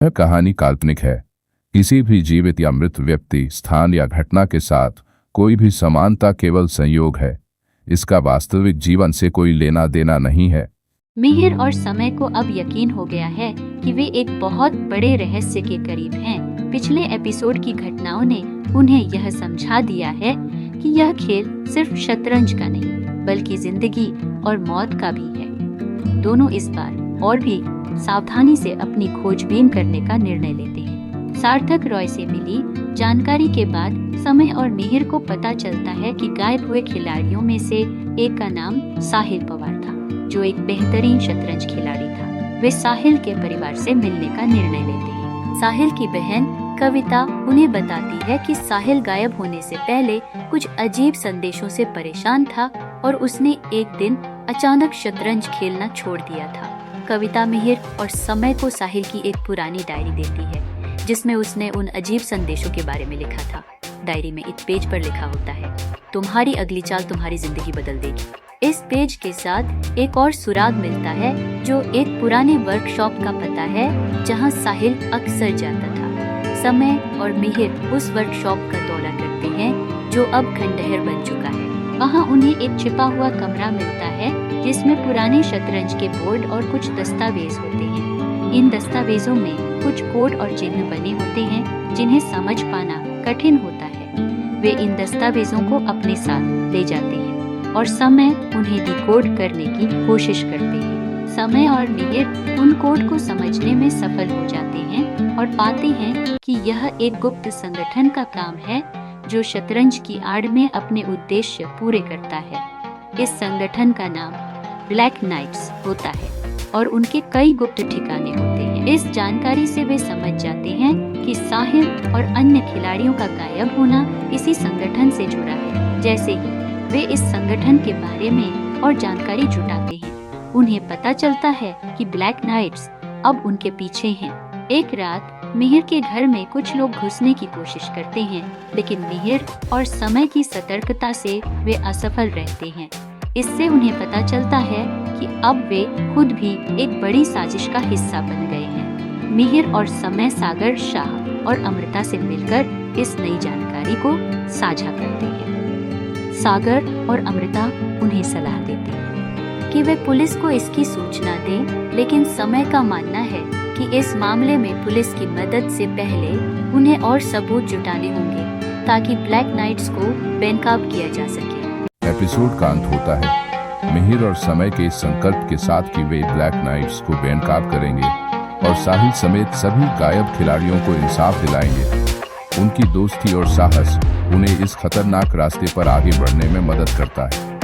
यह कहानी काल्पनिक है। किसी भी जीवित या मृत व्यक्ति, स्थान या घटना के साथ कोई भी समानता केवल संयोग है। इसका वास्तविक जीवन से कोई लेना देना नहीं है। मिहिर और समय को अब यकीन हो गया है कि वे एक बहुत बड़े रहस्य के करीब हैं। पिछले एपिसोड की घटनाओं ने उन्हें यह समझा दिया है कि यह खेल सिर्फ शतरंज का नहीं, बल्कि जिंदगी और मौत का भी है। दोनों इस बार और भी सावधानी से अपनी खोजबीन करने का निर्णय लेते हैं। सार्थक रॉय से मिली जानकारी के बाद समय और मिहिर को पता चलता है कि गायब हुए खिलाड़ियों में से एक का नाम साहिल पवार था, जो एक बेहतरीन शतरंज खिलाड़ी था। वे साहिल के परिवार से मिलने का निर्णय लेते हैं। साहिल की बहन कविता उन्हें बताती है कि साहिल गायब होने से पहले कुछ अजीब संदेशों से परेशान था और उसने एक दिन अचानक शतरंज खेलना छोड़ दिया था। कविता मिहिर और समय को साहिल की एक पुरानी डायरी देती है, जिसमें उसने उन अजीब संदेशों के बारे में लिखा था। डायरी में एक पेज पर लिखा होता है, तुम्हारी अगली चाल तुम्हारी जिंदगी बदल देगी। इस पेज के साथ एक और सुराग मिलता है, जो एक पुराने वर्कशॉप का पता है जहां साहिल अक्सर जाता था। समय और मिहिर उस वर्कशॉप का दौरा करते हैं, जो अब खंडहर बन चुका है। वहां उन्हें एक छिपा हुआ कमरा मिलता है, जिसमें पुराने शतरंज के बोर्ड और कुछ दस्तावेज होते हैं। इन दस्तावेजों में कुछ कोड और चिन्ह बने होते हैं, जिन्हें समझ पाना कठिन होता है। वे इन दस्तावेजों को अपने साथ ले जाते हैं और समय उन्हें डिकोड करने की कोशिश करते हैं। समय और मिहिर उन कोड को समझने में सफल हो जाते हैं और पाते हैं कि यह एक गुप्त संगठन का काम है, जो शतरंज की आड़ में अपने उद्देश्य पूरे करता है। इस संगठन का नाम ब्लैक नाइट्स होता है और उनके कई गुप्त ठिकाने होते हैं। इस जानकारी से वे समझ जाते हैं कि साहिल और अन्य खिलाड़ियों का गायब होना इसी संगठन से जुड़ा है। जैसे ही वे इस संगठन के बारे में और जानकारी जुटाते हैं, उन्हें पता चलता है कि ब्लैक नाइट्स अब उनके पीछे हैं। एक रात मिहिर के घर में कुछ लोग घुसने की कोशिश करते हैं, लेकिन मिहिर और समय की सतर्कता से वे असफल रहते हैं। इससे उन्हें पता चलता है कि अब वे खुद भी एक बड़ी साजिश का हिस्सा बन गए हैं। मिहिर और समय सागर, शाह और अमृता से मिलकर इस नई जानकारी को साझा करते हैं। सागर और अमृता उन्हें सलाह देते हैं कि वे पुलिस को इसकी सूचना दें, लेकिन समय का मानना है कि इस मामले में पुलिस की मदद से पहले उन्हें और सबूत जुटाने होंगे, ताकि ब्लैक नाइट्स को बेनकाब किया जा सके। एपिसोड का अंत होता है मिहिर और समय के इस संकल्प के साथ कि वे ब्लैक नाइट्स को बेनकाब करेंगे और साहिल समेत सभी गायब खिलाड़ियों को इंसाफ दिलाएंगे। उनकी दोस्ती और साहस उन्हें इस खतरनाक रास्ते पर आगे बढ़ने में मदद करता है।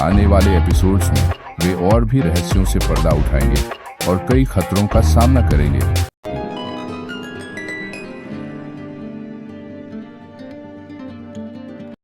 आने वाले एपिसोड्स में वे और भी रहस्यों से पर्दा उठाएंगे और कई खतरों का सामना करेंगे।